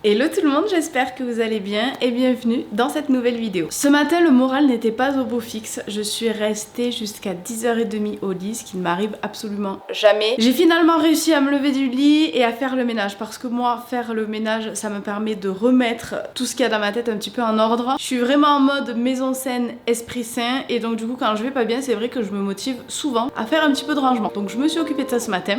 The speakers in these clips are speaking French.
Hello tout le monde, j'espère que vous allez bien et bienvenue dans cette nouvelle vidéo. Ce matin le moral n'était pas au beau fixe, je suis restée jusqu'à 10h30 au lit, ce qui ne m'arrive absolument jamais. J'ai finalement réussi à me lever du lit et à faire le ménage parce que moi faire le ménage ça me permet de remettre tout ce qu'il y a dans ma tête un petit peu en ordre. Je suis vraiment en mode maison saine, esprit sain et donc du coup quand je vais pas bien c'est vrai que je me motive souvent à faire un petit peu de rangement. Donc je me suis occupée de ça ce matin.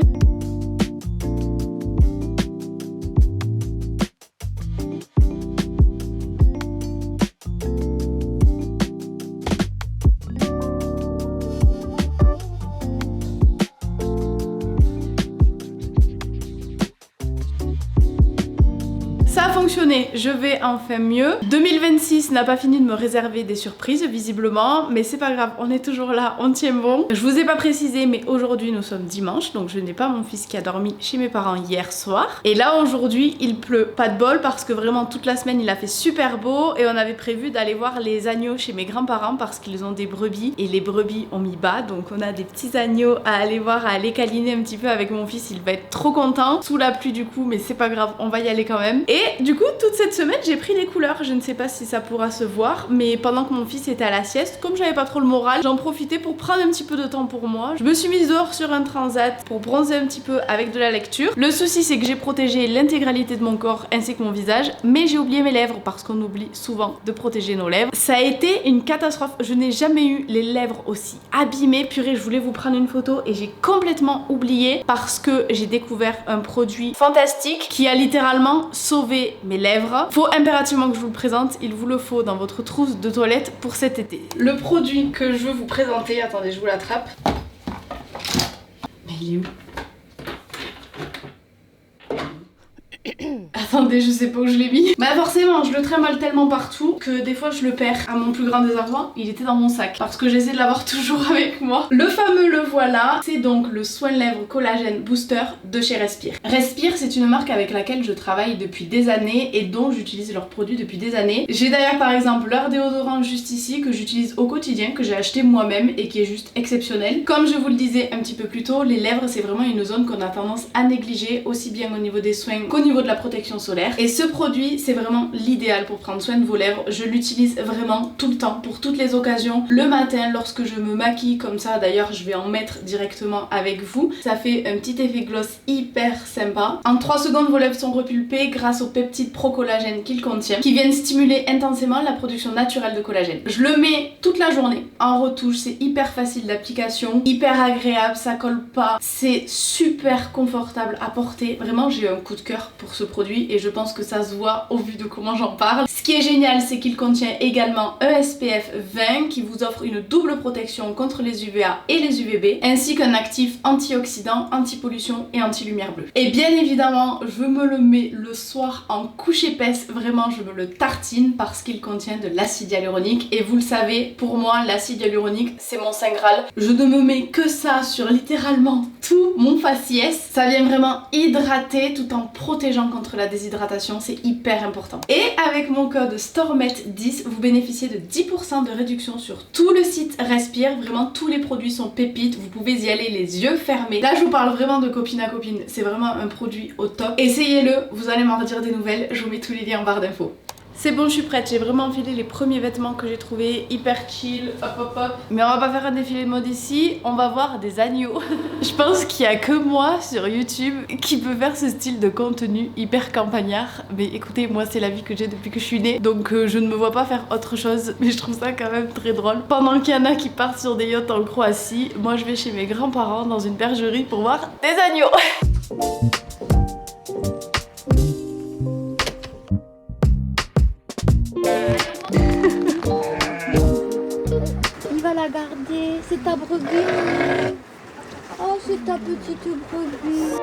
Ça a fonctionné, je vais enfin mieux. 2026 n'a pas fini de me réserver des surprises visiblement, mais c'est pas grave, on est toujours là, on tient bon. Je vous ai pas précisé, mais aujourd'hui nous sommes dimanche, donc je n'ai pas mon fils qui a dormi chez mes parents hier soir. Et là aujourd'hui il pleut, pas de bol parce que vraiment toute la semaine il a fait super beau et on avait prévu d'aller voir les agneaux chez mes grands-parents parce qu'ils ont des brebis et les brebis ont mis bas, donc on a des petits agneaux à aller voir, à aller câliner un petit peu avec mon fils, il va être trop content. Sous la pluie du coup, mais c'est pas grave, on va y aller quand même. Et du coup, toute cette semaine, j'ai pris les couleurs. Je ne sais pas si ça pourra se voir, mais pendant que mon fils était à la sieste, comme j'avais pas trop le moral, j'en profitais pour prendre un petit peu de temps pour moi. Je me suis mise dehors sur un transat pour bronzer un petit peu avec de la lecture. Le souci, c'est que j'ai protégé l'intégralité de mon corps ainsi que mon visage, mais j'ai oublié mes lèvres parce qu'on oublie souvent de protéger nos lèvres. Ça a été une catastrophe. Je n'ai jamais eu les lèvres aussi abîmées. Purée, je voulais vous prendre une photo et j'ai complètement oublié parce que j'ai découvert un produit fantastique qui a littéralement sauvé mes lèvres. Faut impérativement que je vous le présente, il vous le faut dans votre trousse de toilette pour cet été. Le produit que je veux vous présenter, attendez je vous l'attrape. Mais il est où? Attendez, je sais pas où je l'ai mis. Bah forcément, je le trimballe tellement partout que des fois je le perds. À mon plus grand désarroi, il était dans mon sac parce que j'essaie de l'avoir toujours avec moi. Le fameux le voilà, c'est donc le soin de lèvres collagène booster de chez Respire. Respire, c'est une marque avec laquelle je travaille depuis des années et dont j'utilise leurs produits depuis des années. J'ai d'ailleurs par exemple leur déodorant juste ici que j'utilise au quotidien, que j'ai acheté moi-même et qui est juste exceptionnel. Comme je vous le disais un petit peu plus tôt, les lèvres c'est vraiment une zone qu'on a tendance à négliger aussi bien au niveau des soins qu'au niveau de la protection solaire. Et ce produit c'est vraiment l'idéal pour prendre soin de vos lèvres. Je l'utilise vraiment tout le temps pour toutes les occasions. Le matin lorsque je me maquille comme ça, d'ailleurs je vais en mettre directement avec vous. Ça fait un petit effet gloss hyper sympa. En 3 secondes vos lèvres sont repulpées grâce aux peptides pro-collagène qu'il contient qui viennent stimuler intensément la production naturelle de collagène. Je le mets toute la journée en retouche, c'est hyper facile d'application, hyper agréable, ça colle pas, c'est super confortable à porter. Vraiment j'ai un coup de cœur pour ce produit et je pense que ça se voit au vu de comment j'en parle. Ce qui est génial c'est qu'il contient également un SPF 20 qui vous offre une double protection contre les UVA et les UVB ainsi qu'un actif antioxydant, anti-pollution et anti-lumière bleue. Et bien évidemment je me le mets le soir en couche épaisse, vraiment je me le tartine parce qu'il contient de l'acide hyaluronique et vous le savez pour moi l'acide hyaluronique c'est mon saint graal. Je ne me mets que ça sur littéralement tout mon faciès, ça vient vraiment hydrater tout en protégeant contre la déshydratation, c'est hyper important. Et avec mon code STORMET10 vous bénéficiez de 10% de réduction sur tout le site Respire, vraiment tous les produits sont pépites, vous pouvez y aller les yeux fermés. Là je vous parle vraiment de copine à copine, c'est vraiment un produit au top. Essayez-le, vous allez m'en redire des nouvelles, je vous mets tous les liens en barre d'infos. C'est bon, je suis prête, j'ai vraiment enfilé les premiers vêtements que j'ai trouvés, hyper chill, hop hop hop. Mais on va pas faire un défilé de mode ici, on va voir des agneaux. Je pense qu'il y a que moi sur YouTube qui peut faire ce style de contenu hyper campagnard. Mais écoutez, moi c'est la vie que j'ai depuis que je suis née, donc je ne me vois pas faire autre chose. Mais je trouve ça quand même très drôle. Pendant qu'il y en a qui partent sur des yachts en Croatie, moi je vais chez mes grands-parents dans une bergerie pour voir des agneaux. La garder, c'est ta brebis. Oh, c'est ta petite brebis.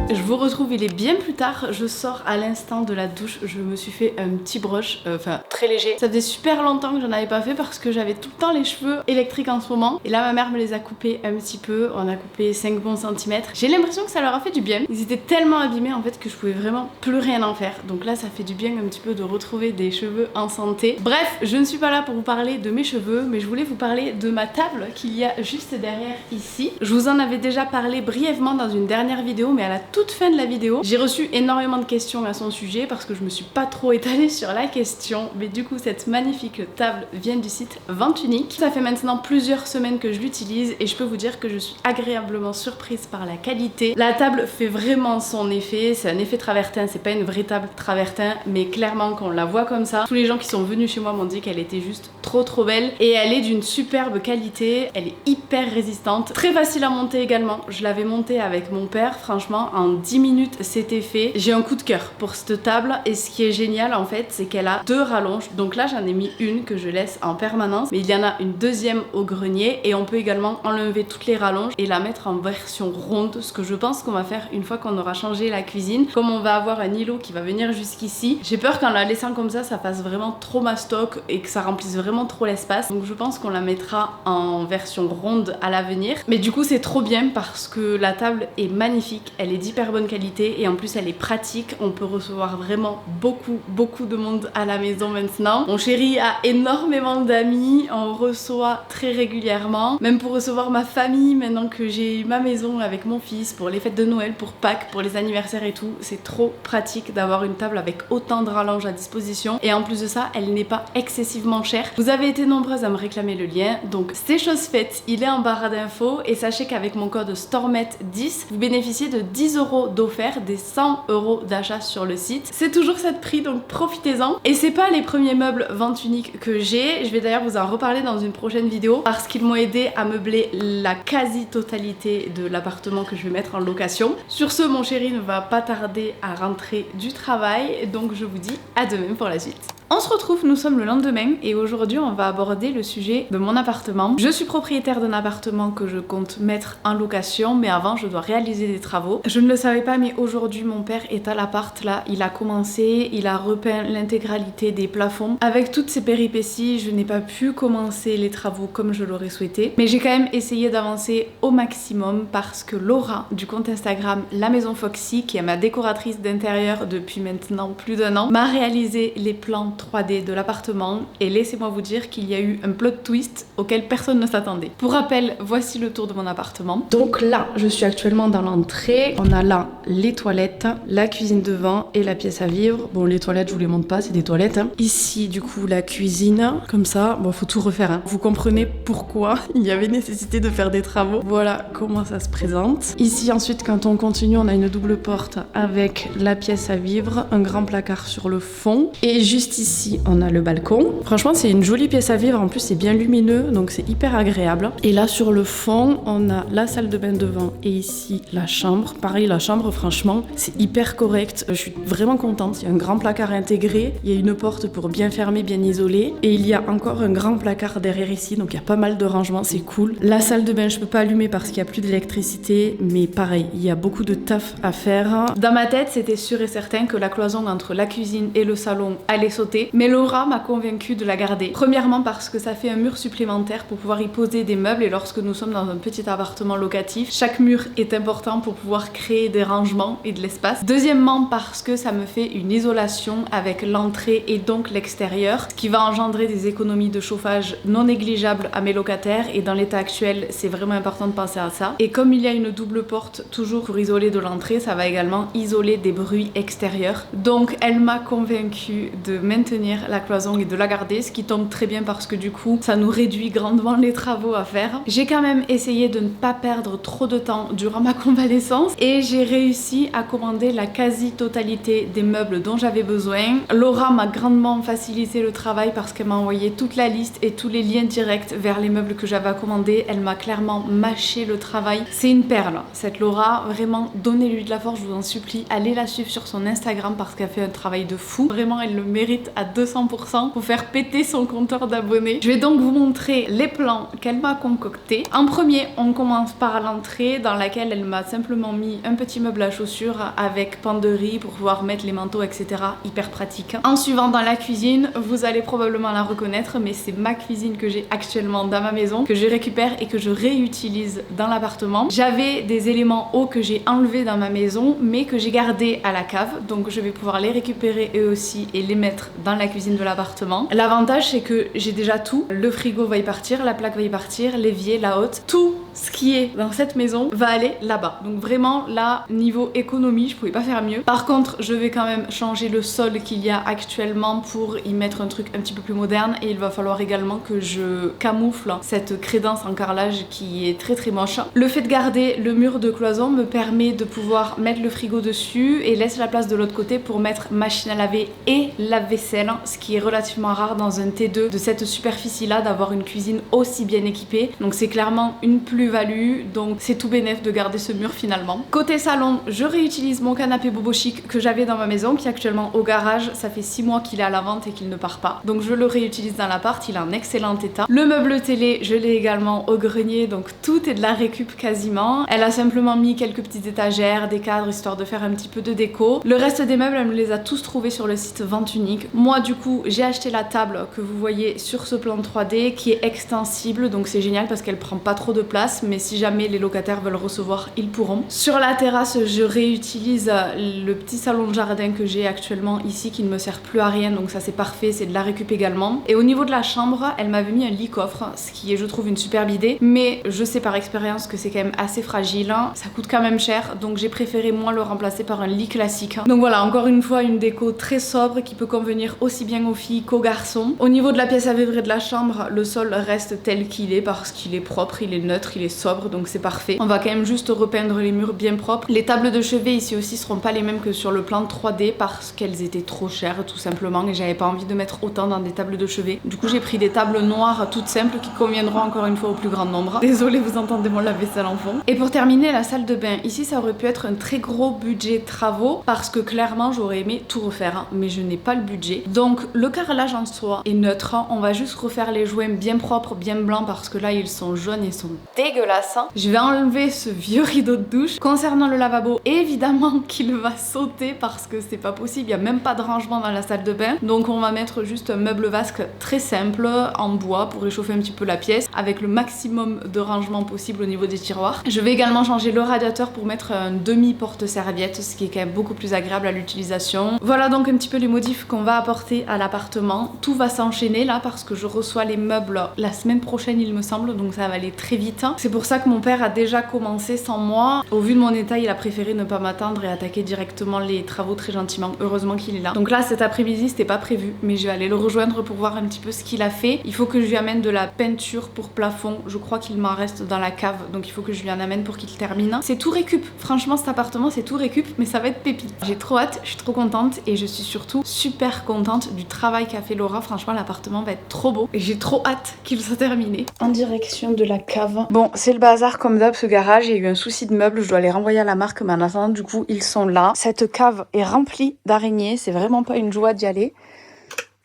Je vous retrouve, il est bien plus tard, je sors à l'instant de la douche, je me suis fait un petit brush, enfin très léger. Ça faisait super longtemps que j'en avais pas fait parce que j'avais tout le temps les cheveux électriques en ce moment. Et là ma mère me les a coupés un petit peu, on a coupé 5 bons centimètres. J'ai l'impression que ça leur a fait du bien. Ils étaient tellement abîmés en fait que je pouvais vraiment plus rien en faire. Donc là ça fait du bien un petit peu de retrouver des cheveux en santé. Bref, je ne suis pas là pour vous parler de mes cheveux, mais je voulais vous parler de ma table qu'il y a juste derrière ici. Je vous en avais déjà parlé brièvement dans une dernière vidéo, mais à la toute fin de la vidéo, j'ai reçu énormément de questions à son sujet parce que je me suis pas trop étalée sur la question. Mais du coup, cette magnifique table vient du site Vente Unique. Ça fait maintenant plusieurs semaines que je l'utilise et je peux vous dire que je suis agréablement surprise par la qualité. La table fait vraiment son effet, c'est un effet travertin, c'est pas une vraie table travertin, mais clairement quand on la voit comme ça, tous les gens qui sont venus chez moi m'ont dit qu'elle était juste trop belle et elle est d'une superbe qualité, elle est hyper résistante, très facile à monter également. Je l'avais montée avec mon père, franchement en 10 minutes c'était fait. J'ai un coup de cœur pour cette table et ce qui est génial en fait c'est qu'elle a 2 rallonges, donc là j'en ai mis une que je laisse en permanence, mais il y en a une deuxième au grenier et on peut également enlever toutes les rallonges et la mettre en version ronde, ce que je pense qu'on va faire une fois qu'on aura changé la cuisine. Comme on va avoir un îlot qui va venir jusqu'ici, j'ai peur qu'en la laissant comme ça fasse vraiment trop mastoc et que ça remplisse vraiment trop l'espace, donc je pense qu'on la mettra en version ronde à l'avenir. Mais du coup c'est trop bien parce que la table est magnifique, elle est d'hyper bonne qualité et en plus elle est pratique, on peut recevoir vraiment beaucoup de monde à la maison maintenant. Mon chéri a énormément d'amis, on reçoit très régulièrement, même pour recevoir ma famille maintenant que j'ai ma maison avec mon fils, pour les fêtes de Noël, pour Pâques, pour les anniversaires et tout. C'est trop pratique d'avoir une table avec autant de rallonges à disposition et en plus de ça elle n'est pas excessivement chère. Vous avez été nombreuses à me réclamer le lien, donc c'est chose faite, il est en barre d'infos et sachez qu'avec mon code STORMET10 vous bénéficiez de 10 € d'offert des 100 € d'achat sur le site. C'est toujours cette prix, donc profitez-en. Et c'est pas les premiers meubles Vente Unique que j'ai, je vais d'ailleurs vous en reparler dans une prochaine vidéo parce qu'ils m'ont aidé à meubler la quasi-totalité de l'appartement que je vais mettre en location. Sur ce, mon chéri ne va pas tarder à rentrer du travail, donc je vous dis à demain pour la suite. On se retrouve, nous sommes le lendemain et aujourd'hui on va aborder le sujet de mon appartement. Je suis propriétaire d'un appartement que je compte mettre en location, mais avant je dois réaliser des travaux. Je ne le savais pas, mais aujourd'hui mon père est à l'appart là, il a commencé, il a repeint l'intégralité des plafonds. Avec toutes ces péripéties, je n'ai pas pu commencer les travaux comme je l'aurais souhaité, mais j'ai quand même essayé d'avancer au maximum parce que Laura du compte Instagram La Maison Foxy, qui est ma décoratrice d'intérieur depuis maintenant plus d'1 an, m'a réalisé les plans 3D de l'appartement et laissez-moi vous dire qu'il y a eu un plot twist auquel personne ne s'attendait. Pour rappel, voici le tour de mon appartement. Donc là, je suis actuellement dans l'entrée. On a là les toilettes, la cuisine devant et la pièce à vivre. Bon, les toilettes, je vous les montre pas, c'est des toilettes. Ici, du coup, la cuisine, comme ça. Bon, faut tout refaire, hein. Vous comprenez pourquoi il y avait nécessité de faire des travaux. Voilà comment ça se présente. Ici, ensuite, quand on continue, on a une double porte avec la pièce à vivre, un grand placard sur le fond et juste ici, on a le balcon. Franchement, c'est une jolie pièce à vivre. En plus, c'est bien lumineux, donc c'est hyper agréable. Et là, sur le fond, on a la salle de bain devant et ici, la chambre. Pareil, la chambre, franchement, c'est hyper correct. Je suis vraiment contente. Il y a un grand placard intégré. Il y a une porte pour bien fermer, bien isoler. Et il y a encore un grand placard derrière ici, donc il y a pas mal de rangements, c'est cool. La salle de bain, je peux pas allumer parce qu'il y a plus d'électricité, mais pareil, il y a beaucoup de taf à faire. Dans ma tête, c'était sûr et certain que la cloison entre la cuisine et le salon allait sauter, mais Laura m'a convaincue de la garder. Premièrement parce que ça fait un mur supplémentaire pour pouvoir y poser des meubles et lorsque nous sommes dans un petit appartement locatif, chaque mur est important pour pouvoir créer des rangements et de l'espace. Deuxièmement parce que ça me fait une isolation avec l'entrée et donc l'extérieur, ce qui va engendrer des économies de chauffage non négligeables à mes locataires et dans l'état actuel, c'est vraiment important de penser à ça. Et comme il y a une double porte toujours pour isoler de l'entrée, ça va également isoler des bruits extérieurs. Donc elle m'a convaincue de maintenir la cloison et de la garder, ce qui tombe très bien parce que du coup ça nous réduit grandement les travaux à faire. J'ai quand même essayé de ne pas perdre trop de temps durant ma convalescence et j'ai réussi à commander la quasi-totalité des meubles dont j'avais besoin. Laura m'a grandement facilité le travail parce qu'elle m'a envoyé toute la liste et tous les liens directs vers les meubles que j'avais à commander. Elle m'a clairement mâché le travail. C'est une perle, cette Laura, vraiment donnez-lui de la force, je vous en supplie. Allez la suivre sur son Instagram parce qu'elle fait un travail de fou. Vraiment, elle le mérite à 200% pour faire péter son compteur d'abonnés. Je vais donc vous montrer les plans qu'elle m'a concoctés. En premier, on commence par l'entrée dans laquelle elle m'a simplement mis un petit meuble à chaussures avec penderie pour pouvoir mettre les manteaux, etc. Hyper pratique. En suivant dans la cuisine, vous allez probablement la reconnaître, mais c'est ma cuisine que j'ai actuellement dans ma maison, que je récupère et que je réutilise dans l'appartement. J'avais des éléments hauts que j'ai enlevés dans ma maison, mais que j'ai gardés à la cave, donc je vais pouvoir les récupérer eux aussi et les mettre dans la cuisine de l'appartement. L'avantage, c'est que j'ai déjà tout. Le frigo va y partir, la plaque va y partir, l'évier, la hotte, tout ce qui est dans cette maison va aller là-bas. Donc vraiment là, niveau économie, je pouvais pas faire mieux. Par contre, je vais quand même changer le sol qu'il y a actuellement pour y mettre un truc un petit peu plus moderne, et il va falloir également que je camoufle cette crédence en carrelage qui est très moche. Le fait de garder le mur de cloison me permet de pouvoir mettre le frigo dessus et laisse la place de l'autre côté pour mettre machine à laver et lave-vaisselle, ce qui est relativement rare dans un T2 de cette superficie là, d'avoir une cuisine aussi bien équipée. Donc c'est clairement une plus-value, donc c'est tout bénef de garder ce mur finalement. Côté salon, je réutilise mon canapé Bobo Chic que j'avais dans ma maison, qui est actuellement au garage. Ça fait 6 mois qu'il est à la vente et qu'il ne part pas, donc je le réutilise dans l'appart, il est en excellent état. Le meuble télé, je l'ai également au grenier, donc tout est de la récup quasiment. Elle a simplement mis quelques petites étagères, des cadres, histoire de faire un petit peu de déco. Le reste des meubles, elle me les a tous trouvés sur le site Vente Unique. Moi du coup, j'ai acheté la table que vous voyez sur ce plan 3D qui est extensible, donc c'est génial parce qu'elle prend pas trop de place, mais si jamais les locataires veulent recevoir, ils pourront. Sur la terrasse, je réutilise le petit salon de jardin que j'ai actuellement ici, qui ne me sert plus à rien, donc ça c'est parfait, c'est de la récup également. Et au niveau de la chambre, elle m'avait mis un lit coffre, ce qui est je trouve une superbe idée, mais je sais par expérience que c'est quand même assez fragile, ça coûte quand même cher, donc j'ai préféré moi le remplacer par un lit classique. Donc voilà, encore une fois une déco très sobre qui peut convenir aussi bien aux filles qu'aux garçons. Au niveau de la pièce à vivre et de la chambre, le sol reste tel qu'il est parce qu'il est propre, il est neutre, il est sobre, donc c'est parfait. On va quand même juste repeindre les murs bien propres. Les tables de chevet ici aussi seront pas les mêmes que sur le plan 3D parce qu'elles étaient trop chères tout simplement, et j'avais pas envie de mettre autant dans des tables de chevet. Du coup j'ai pris des tables noires toutes simples qui conviendront encore une fois au plus grand nombre. Désolée, vous entendez mon lave-vaisselle en fond. Et pour terminer, la salle de bain. Ici ça aurait pu être un très gros budget travaux parce que clairement j'aurais aimé tout refaire, mais je n'ai pas le budget. Donc le carrelage en soi est neutre, on va juste refaire les joints bien propres, bien blancs, parce que là ils sont jaunes et sont dégueulasses. Je vais enlever ce vieux rideau de douche. Concernant le lavabo, évidemment qu'il va sauter parce que c'est pas possible, il n'y a même pas de rangement dans la salle de bain. Donc on va mettre juste un meuble vasque très simple en bois pour réchauffer un petit peu la pièce avec le maximum de rangement possible au niveau des tiroirs. Je vais également changer le radiateur pour mettre un demi porte-serviette, ce qui est quand même beaucoup plus agréable à l'utilisation. Voilà donc un petit peu les modifs qu'on va apporter à l'appartement. Tout va s'enchaîner là parce que je reçois les meubles la semaine prochaine il me semble, donc ça va aller très vite. C'est pour ça que mon père a déjà commencé sans moi. Au vu de mon état, il a préféré ne pas m'attendre et attaquer directement les travaux très gentiment. Heureusement qu'il est là. Donc là cet après-midi c'était pas prévu, mais je vais aller le rejoindre pour voir un petit peu ce qu'il a fait. Il faut que je lui amène de la peinture pour plafond, je crois qu'il m'en reste dans la cave, donc il faut que je lui en amène pour qu'il termine. C'est tout récup, franchement cet appartement c'est tout récup, mais ça va être pépite. J'ai trop hâte, je suis trop contente et je suis surtout super contente du travail qu'a fait Laura. Franchement l'appartement va être trop beau et j'ai trop hâte qu'il soit terminé. En direction de la cave. Bon, c'est le bazar comme d'hab ce garage, il y a eu un souci de meubles, je dois les renvoyer à la marque, mais en attendant du coup ils sont là. Cette cave est remplie d'araignées, c'est vraiment pas une joie d'y aller.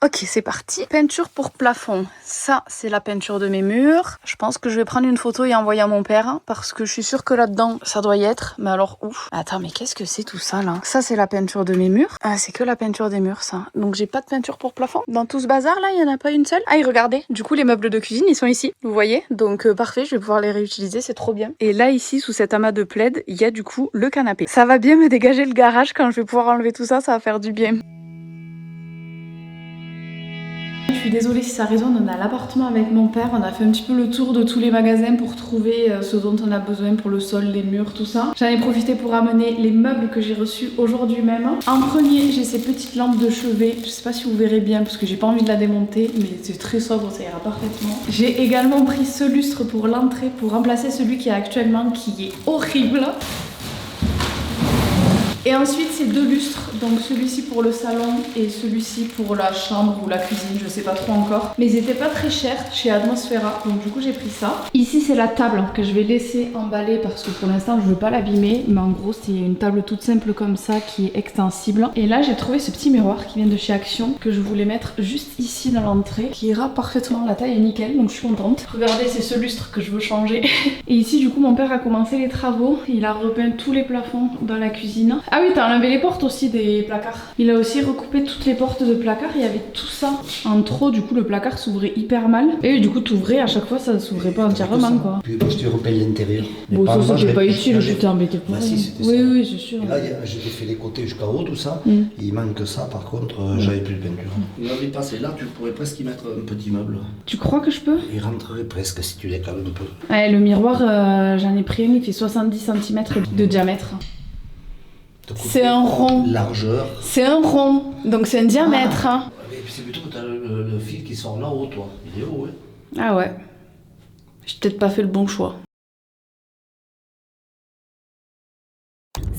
Ok, c'est parti. Peinture pour plafond. Ça, c'est la peinture de mes murs. Je pense que je vais prendre une photo et envoyer à mon père parce que je suis sûre que là-dedans, ça doit y être. Mais alors, ouf. Attends, mais qu'est-ce que c'est tout ça, là? Ça, c'est la peinture de mes murs. Ah, c'est que la peinture des murs, ça. Donc, j'ai pas de peinture pour plafond. Dans tout ce bazar, là, il y en a pas une seule. Ah, et regardez. Du coup, les meubles de cuisine, ils sont ici. Vous voyez? Donc, parfait. Je vais pouvoir les réutiliser. C'est trop bien. Et là, ici, sous cet amas de plaid, il y a du coup le canapé. Ça va bien me dégager le garage quand je vais pouvoir enlever tout ça. Ça va faire du bien. Je suis désolée si ça résonne, on est à l'appartement avec mon père, on a fait un petit peu le tour de tous les magasins pour trouver ce dont on a besoin pour le sol, les murs, tout ça. J'en ai profité pour amener les meubles que j'ai reçus aujourd'hui même. En premier, j'ai ces petites lampes de chevet, je sais pas si vous verrez bien parce que j'ai pas envie de la démonter, mais c'est très sobre, ça ira parfaitement. J'ai également pris ce lustre pour l'entrée, pour remplacer celui qui est actuellement, qui est horrible. Et ensuite c'est 2 lustres, donc celui-ci pour le salon et celui-ci pour la chambre ou la cuisine, je sais pas trop encore. Mais ils étaient pas très chers chez Atmosfera, donc du coup j'ai pris ça. Ici c'est la table que je vais laisser emballer parce que pour l'instant je veux pas l'abîmer. Mais en gros c'est une table toute simple comme ça qui est extensible. Et là j'ai trouvé ce petit miroir qui vient de chez Action que je voulais mettre juste ici dans l'entrée, qui ira parfaitement, la taille est nickel, donc je suis contente. Regardez, c'est ce lustre que je veux changer. Et ici du coup mon père a commencé les travaux, il a repeint tous les plafonds dans la cuisine. Ah oui, t'as enlevé les portes aussi des placards. Il a aussi recoupé toutes les portes de placards, il y avait tout ça en trop, du coup le placard s'ouvrait hyper mal. Et du coup t'ouvrais à chaque fois, ça s'ouvrait pas entièrement quoi. Puis moi je te rappelle l'intérieur. Bon ça c'était pas utile, je t'ai embêté pour bah, si, c'était oui ça. Oui c'est sûr. Et là j'ai fait les côtés jusqu'à haut tout ça, il manque ça par contre, j'avais plus de peinture. Il avait passé là, tu pourrais presque y mettre un petit meuble. Tu crois que je peux? Il rentrerait presque si tu décales un peu. Ouais, le miroir j'en ai pris un, il fait 70 cm de diamètre. C'est un rond. Largeur. C'est un rond, donc c'est un diamètre. Ah. Mais c'est plutôt que t'as le fil qui sort là-haut, toi. Il est haut, ouais. Ah ouais. J'ai peut-être pas fait le bon choix.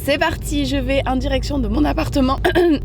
C'est parti, je vais en direction de mon appartement.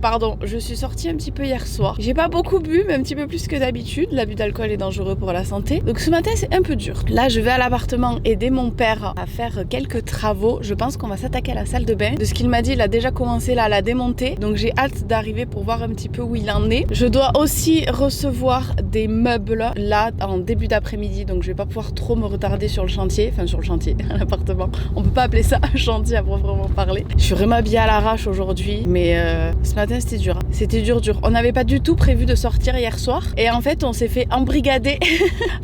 Pardon, je suis sortie un petit peu hier soir. J'ai pas beaucoup bu, mais un petit peu plus que d'habitude. L'abus d'alcool est dangereux pour la santé. Donc ce matin, c'est un peu dur. Là, je vais à l'appartement aider mon père à faire quelques travaux. Je pense qu'on va s'attaquer à la salle de bain. De ce qu'il m'a dit, il a déjà commencé là à la démonter. Donc j'ai hâte d'arriver pour voir un petit peu où il en est. Je dois aussi recevoir des meubles là en début d'après-midi. Donc je vais pas pouvoir trop me retarder sur le chantier. Enfin sur le chantier, à l'appartement. On peut pas appeler ça un chantier à proprement parler. Je suis vraiment habillée à l'arrache aujourd'hui, mais ce matin c'était dur. C'était dur. On n'avait pas du tout prévu de sortir hier soir. Et en fait, on s'est fait embrigader.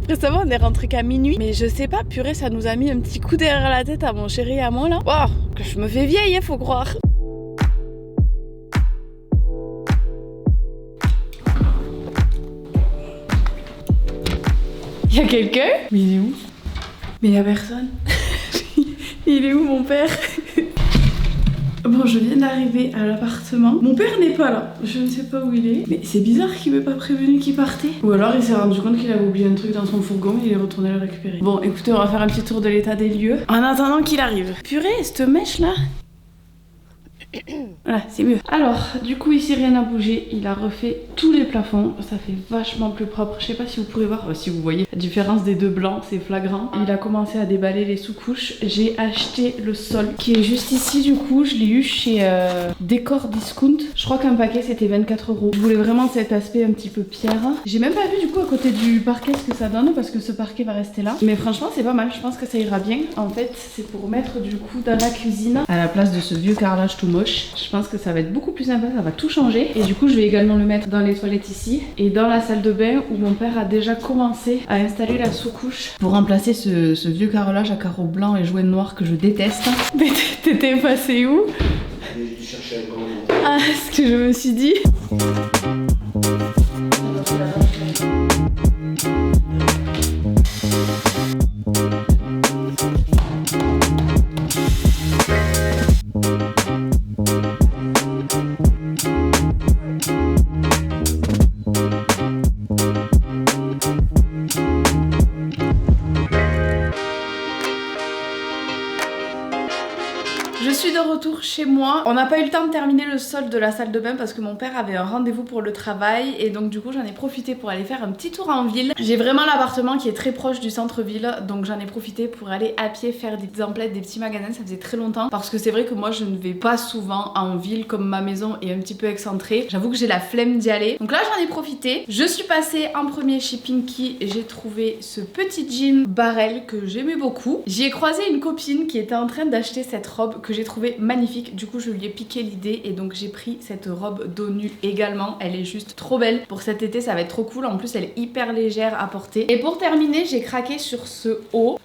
Après ça va, on est rentré qu'à minuit. Mais je sais pas, purée, ça nous a mis un petit coup derrière la tête à mon chéri et à moi là. Waouh, que je me fais vieille, faut croire. Y'a quelqu'un? Mais il est où? Mais y'a personne. Il est où mon père? Bon, je viens d'arriver à l'appartement. Mon père n'est pas là. Je ne sais pas où il est. Mais c'est bizarre qu'il m'ait pas prévenu qu'il partait. Ou alors il s'est rendu compte qu'il avait oublié un truc dans son fourgon et il est retourné le récupérer. Bon, écoutez, on va faire un petit tour de l'état des lieux. En attendant qu'il arrive. Purée, cette mèche là. Voilà, c'est mieux. Alors, du coup, ici, rien n'a bougé. Il a refait tous les plafonds. Ça fait vachement plus propre. Je sais pas si vous pourrez voir, si vous voyez la différence des deux blancs, c'est flagrant. Il a commencé à déballer les sous-couches. J'ai acheté le sol qui est juste ici, du coup. Je l'ai eu chez Décor Discount. Je crois qu'un paquet, c'était 24 €. Je voulais vraiment cet aspect un petit peu pierre. J'ai même pas vu, du coup, à côté du parquet ce que ça donne parce que ce parquet va rester là. Mais franchement, c'est pas mal. Je pense que ça ira bien. En fait, c'est pour mettre, du coup, dans la cuisine à la place de ce vieux carrelage tout moche. Je pense que ça va être beaucoup plus sympa, ça va tout changer. Et du coup je vais également le mettre dans les toilettes ici et dans la salle de bain où mon père a déjà commencé à installer la sous-couche pour remplacer ce vieux carrelage à carreaux blancs et joints noirs que je déteste. Mais t'étais passé où? J'ai dû chercher un gros. Ah, ce que je me suis dit. Je suis de retour chez moi. On n'a pas eu le temps de terminer le sol de la salle de bain parce que mon père avait un rendez-vous pour le travail et donc du coup j'en ai profité pour aller faire un petit tour en ville. J'ai vraiment l'appartement qui est très proche du centre-ville, donc j'en ai profité pour aller à pied faire des petites emplettes, des petits magasins. Ça faisait très longtemps parce que c'est vrai que moi je ne vais pas souvent en ville, comme ma maison est un petit peu excentrée. J'avoue que j'ai la flemme d'y aller. Donc là j'en ai profité. Je suis passée en premier chez Pinky et j'ai trouvé ce petit jean Barrel que j'aimais beaucoup. J'y ai croisé une copine qui était en train d'acheter cette robe que j'ai trouvé magnifique. Du coup je lui ai piqué l'idée et donc j'ai pris cette robe dos nu également. Elle est juste trop belle pour cet été, ça va être trop cool. En plus elle est hyper légère à porter. Et pour terminer j'ai craqué sur ce haut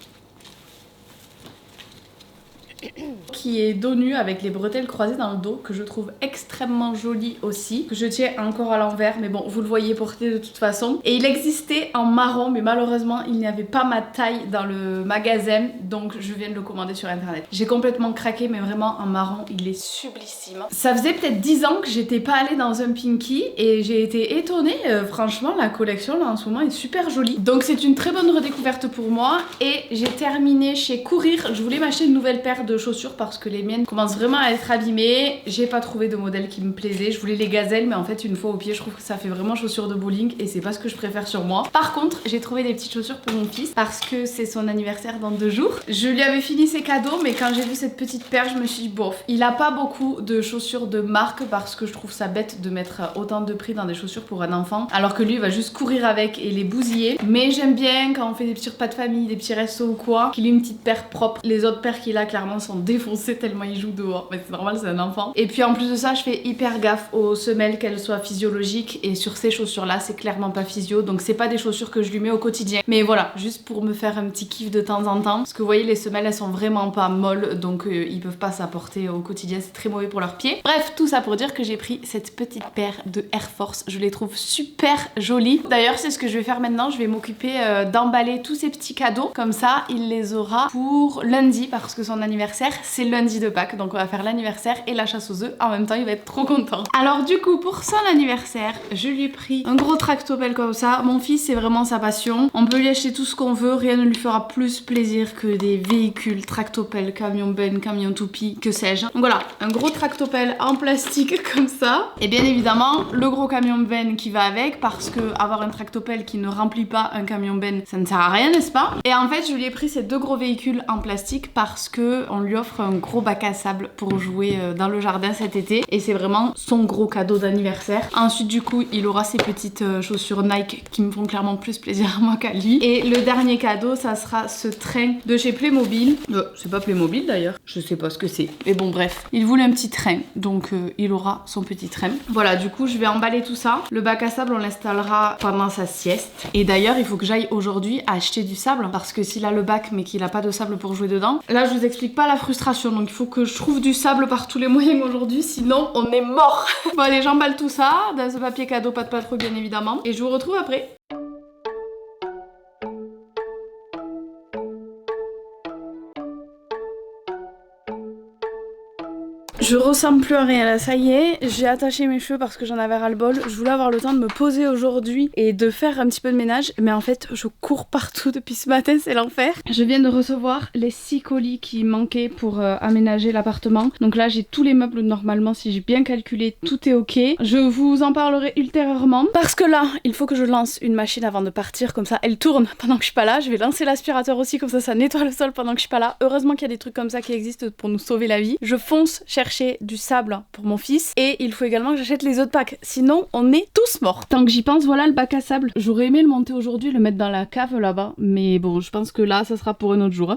qui est dos nu avec les bretelles croisées dans le dos, que je trouve extrêmement joli aussi, que je tiens encore à l'envers, mais bon vous le voyez porter de toute façon. Et il existait en marron mais malheureusement il n'y avait pas ma taille dans le magasin, donc je viens de le commander sur internet. J'ai complètement craqué, mais vraiment en marron il est sublissime. Ça faisait peut-être 10 ans que j'étais pas allée dans un Pinky et j'ai été étonnée, franchement la collection là en ce moment est super jolie. Donc c'est une très bonne redécouverte pour moi. Et j'ai terminé chez Courir. Je voulais m'acheter une nouvelle paire de chaussures parce parce que les miennes commencent vraiment à être abîmées. J'ai pas trouvé de modèle qui me plaisait. Je voulais les gazelles, mais en fait, une fois au pied, je trouve que ça fait vraiment chaussures de bowling et c'est pas ce que je préfère sur moi. Par contre, j'ai trouvé des petites chaussures pour mon fils parce que c'est son anniversaire dans 2 jours. Je lui avais fini ses cadeaux, mais quand j'ai vu cette petite paire, je me suis dit bof. Il a pas beaucoup de chaussures de marque parce que je trouve ça bête de mettre autant de prix dans des chaussures pour un enfant, alors que lui il va juste courir avec et les bousiller. Mais j'aime bien quand on fait des petits repas de famille, des petits restos ou quoi, qu'il ait une petite paire propre. Les autres paires qu'il a clairement sont défoncées tellement il joue dehors, mais c'est normal, c'est un enfant. Et puis en plus de ça, je fais hyper gaffe aux semelles, qu'elles soient physiologiques, et sur ces chaussures là c'est clairement pas physio, donc c'est pas des chaussures que je lui mets au quotidien, mais voilà, juste pour me faire un petit kiff de temps en temps, parce que vous voyez les semelles elles sont vraiment pas molles, donc ils peuvent pas s'apporter au quotidien, c'est très mauvais pour leurs pieds. Bref, tout ça pour dire que j'ai pris cette petite paire de Air Force, je les trouve super jolies. D'ailleurs c'est ce que je vais faire maintenant, je vais m'occuper d'emballer tous ces petits cadeaux, comme ça il les aura pour lundi, parce que son anniversaire c'est lundi de Pâques, donc on va faire l'anniversaire et la chasse aux œufs en même temps, il va être trop content. Alors du coup pour son anniversaire, je lui ai pris un gros tractopelle comme ça. Mon fils c'est vraiment sa passion, on peut lui acheter tout ce qu'on veut, rien ne lui fera plus plaisir que des véhicules, tractopelle, camion ben, camion toupie, que sais-je. Donc voilà, un gros tractopelle en plastique comme ça, et bien évidemment le gros camion ben qui va avec, parce que avoir un tractopelle qui ne remplit pas un camion ben, ça ne sert à rien, n'est-ce pas? Et en fait je lui ai pris ces 2 gros véhicules en plastique parce que on lui offre un gros bac à sable pour jouer dans le jardin cet été, et c'est vraiment son gros cadeau d'anniversaire. Ensuite du coup il aura ses petites chaussures Nike qui me font clairement plus plaisir à moi qu'à lui, et le dernier cadeau ça sera ce train de chez Playmobil. C'est pas Playmobil d'ailleurs, je sais pas ce que c'est, mais bon bref, il voulait un petit train, donc il aura son petit train. Voilà, du coup je vais emballer tout ça. Le bac à sable on l'installera pendant sa sieste, et d'ailleurs il faut que j'aille aujourd'hui acheter du sable, parce que s'il a le bac mais qu'il a pas de sable pour jouer dedans, là je vous explique pas la frustration, donc il faut que je trouve du sable par tous les moyens aujourd'hui, sinon on est mort. Bon allez, j'emballe tout ça dans ce papier cadeau pas de patrouille bien évidemment, et je vous retrouve après. Je ressemble plus à rien là, ça y est, j'ai attaché mes cheveux parce que j'en avais ras-le-bol. Je voulais avoir le temps de me poser aujourd'hui et de faire un petit peu de ménage, mais en fait je cours partout depuis ce matin, c'est l'enfer. Je viens de recevoir les 6 colis qui manquaient pour aménager l'appartement. Donc là j'ai tous les meubles normalement, si j'ai bien calculé, tout est ok. Je vous en parlerai ultérieurement, parce que là il faut que je lance une machine avant de partir, comme ça elle tourne pendant que je suis pas là. Je vais lancer l'aspirateur aussi, comme ça nettoie le sol pendant que je suis pas là. Heureusement qu'il y a des trucs comme ça qui existent pour nous sauver la vie. Je fonce chercher du sable pour mon fils, et il faut également que j'achète les autres packs, sinon on est tous morts. Tant que j'y pense, voilà le bac à sable. J'aurais aimé le monter aujourd'hui, le mettre dans la cave là-bas, mais bon je pense que là ça sera pour un autre jour.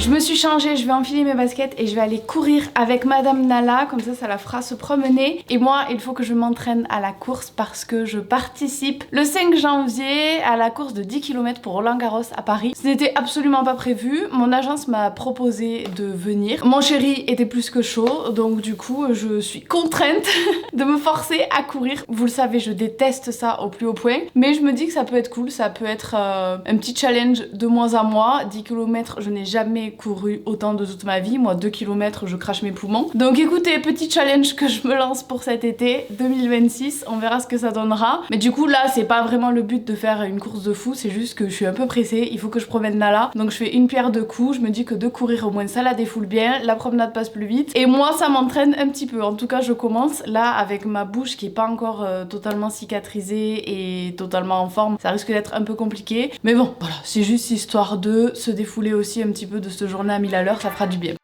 Je me suis changée, je vais enfiler mes baskets et je vais aller courir avec Madame Nala, comme ça la fera se promener. Et moi il faut que je m'entraîne à la course parce que je participe le 5 janvier à la course de 10 km pour Roland Garros à Paris. Ce n'était absolument pas prévu, mon agence m'a proposé de venir. Mon chéri était plus que chaud, donc du coup je suis contrainte de me forcer à courir. Vous le savez, je déteste ça au plus haut point, mais je me dis que ça peut être cool, ça peut être un petit challenge de mois à mois. 10 km, je n'ai jamais couru autant de toute ma vie, moi 2 km je crache mes poumons. Donc écoutez, petit challenge que je me lance pour cet été 2026, on verra ce que ça donnera. Mais du coup là c'est pas vraiment le but de faire une course de fou, c'est juste que je suis un peu pressée, il faut que je promène Nala, donc je fais une pierre deux coups. Je me dis que de courir au moins ça la défoule bien, la promenade passe plus vite, et moi ça m'entraîne un petit peu. En tout cas je commence là avec ma bouche qui est pas encore totalement cicatrisée et totalement en forme, ça risque d'être un peu compliqué, mais bon voilà, c'est juste histoire de se défouler aussi un petit peu de ce journée à 1000 à l'heure, ça fera du bien.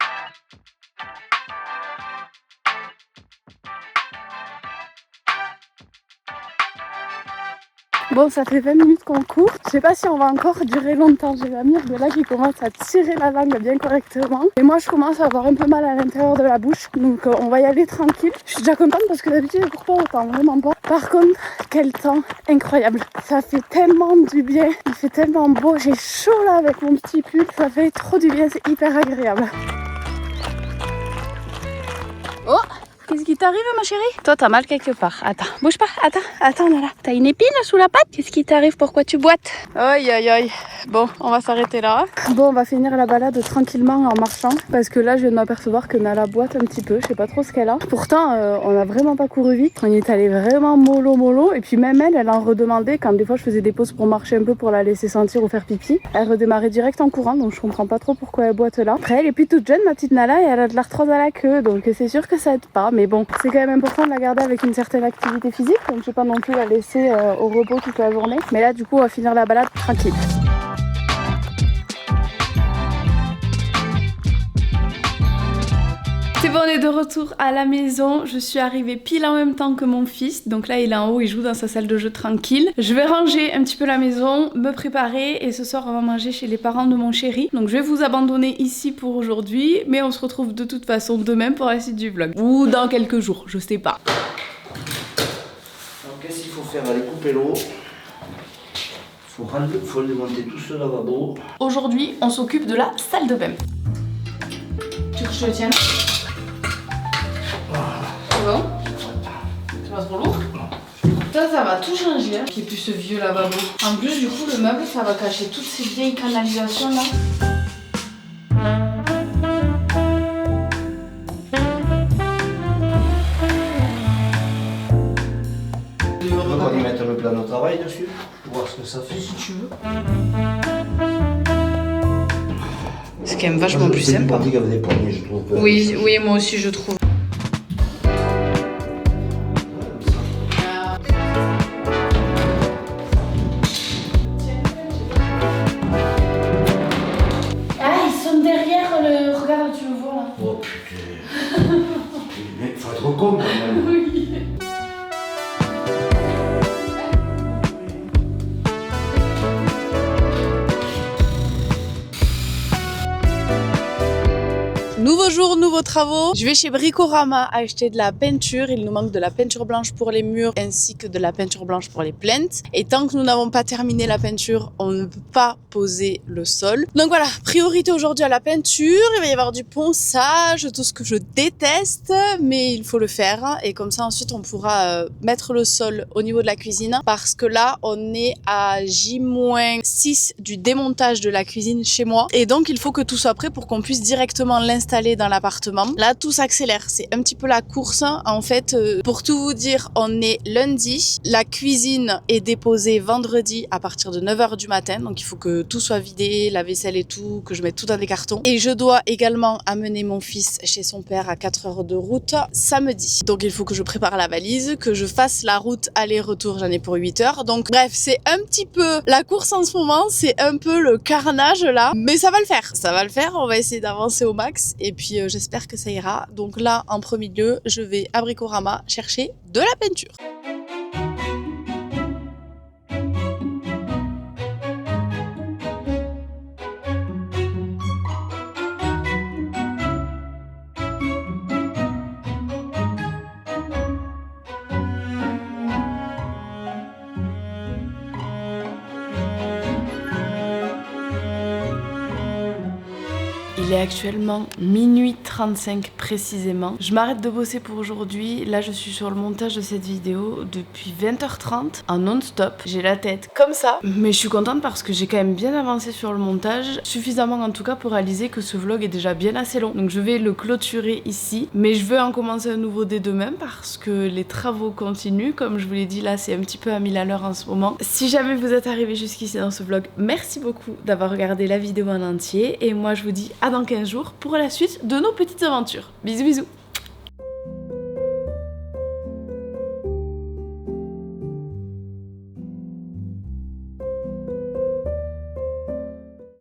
Bon, ça fait 20 minutes qu'on court. Je sais pas si on va encore durer longtemps. J'ai la mire de là qui commence à tirer la langue bien correctement. Et moi, je commence à avoir un peu mal à l'intérieur de la bouche. Donc, on va y aller tranquille. Je suis déjà contente parce que d'habitude, je cours pas autant. Vraiment pas. Par contre, quel temps incroyable. Ça fait tellement du bien. Il fait tellement beau. J'ai chaud là avec mon petit pull. Ça fait trop du bien. C'est hyper agréable. Oh! Qu'est-ce qui t'arrive ma chérie? Toi t'as mal quelque part. Attends, bouge pas, attends là. T'as une épine sous la patte? Qu'est-ce qui t'arrive? Pourquoi tu boites? Aïe aïe aïe. Bon, on va s'arrêter là. Bon, on va finir la balade tranquillement en marchant parce que là je viens de m'apercevoir que Nala boite un petit peu. Je sais pas trop ce qu'elle a. Pourtant on a vraiment pas couru vite. On y est allé vraiment mollo et puis même elle en redemandait quand des fois je faisais des pauses pour marcher un peu pour la laisser sentir ou faire pipi. Elle redémarrait direct en courant donc je comprends pas trop pourquoi elle boite là. Après elle est plus toute jeune ma petite Nala et elle a de l'arthrose à la queue donc c'est sûr que ça aide pas mais bon c'est quand même important de la garder avec une certaine activité physique donc je vais pas non plus la laisser au repos toute la journée mais là du coup on va finir la balade tranquille. C'est bon, on est de retour à la maison. Je suis arrivée pile en même temps que mon fils. Donc là, il est en haut, il joue dans sa salle de jeu tranquille. Je vais ranger un petit peu la maison, me préparer et ce soir, on va manger chez les parents de mon chéri. Donc je vais vous abandonner ici pour aujourd'hui, mais on se retrouve de toute façon demain pour la suite du vlog. Ou dans quelques jours, je sais pas. Alors qu'est-ce qu'il faut faire? Aller couper l'eau. Faut démonter tout ce lavabo. Aujourd'hui, on s'occupe de la salle de bain. Tu veux que je te le tienne? C'est bon? C'est pas trop lourd? Ça va tout changer, hein, qu'il n'y ait plus ce vieux lavabo. En plus, du coup, le meuble, ça va cacher toutes ces vieilles canalisations là. Tu veux qu'on y mette le plan de travail dessus? Pour voir ce que ça fait? Si tu veux. C'est quand même vachement plus sympa. C'est avec des poignées, je trouve. Oui, oui, moi aussi je trouve. Ah, ils sont derrière le... Regarde, tu le vois là. Oh putain. Mais faut être con quand même. Oui. Nouveau jour, nouveaux travaux. Je vais chez Bricorama acheter de la peinture. Il nous manque de la peinture blanche pour les murs ainsi que de la peinture blanche pour les plinthes. Et tant que nous n'avons pas terminé la peinture, on ne peut pas poser le sol. Donc voilà, priorité aujourd'hui à la peinture. Il va y avoir du ponçage, tout ce que je déteste, mais il faut le faire. Et comme ça, ensuite, on pourra mettre le sol au niveau de la cuisine parce que là, on est à J-6 du démontage de la cuisine chez moi. Et donc, il faut que tout soit prêt pour qu'on puisse directement l'installer dans l'appartement. Là, tout s'accélère. C'est un petit peu la course. En fait, pour tout vous dire, on est lundi. La cuisine est déposée vendredi à partir de 9h du matin. Donc, il faut que tout soit vidé, la vaisselle et tout, que je mette tout dans des cartons. Et je dois également amener mon fils chez son père à 4 heures de route samedi. Donc, il faut que je prépare la valise, que je fasse la route aller-retour. J'en ai pour 8 heures. Donc, bref, c'est un petit peu la course en ce moment. C'est un peu le carnage là. Mais ça va le faire. Ça va le faire. On va essayer d'avancer au max. Et puis j'espère que ça ira. Donc là, en premier lieu, je vais à Bricorama chercher de la peinture. Il est actuellement minuit 35 précisément. Je m'arrête de bosser pour aujourd'hui. Là, je suis sur le montage de cette vidéo depuis 20h30 en non-stop. J'ai la tête comme ça. Mais je suis contente parce que j'ai quand même bien avancé sur le montage. Suffisamment en tout cas pour réaliser que ce vlog est déjà bien assez long. Donc je vais le clôturer ici. Mais je veux en commencer un nouveau dès demain parce que les travaux continuent. Comme je vous l'ai dit, là, c'est un petit peu à 1000 à l'heure en ce moment. Si jamais vous êtes arrivé jusqu'ici dans ce vlog, merci beaucoup d'avoir regardé la vidéo en entier. Et moi, je vous dis à dans 15 jours pour la suite de nos petites aventures. Bisous bisous.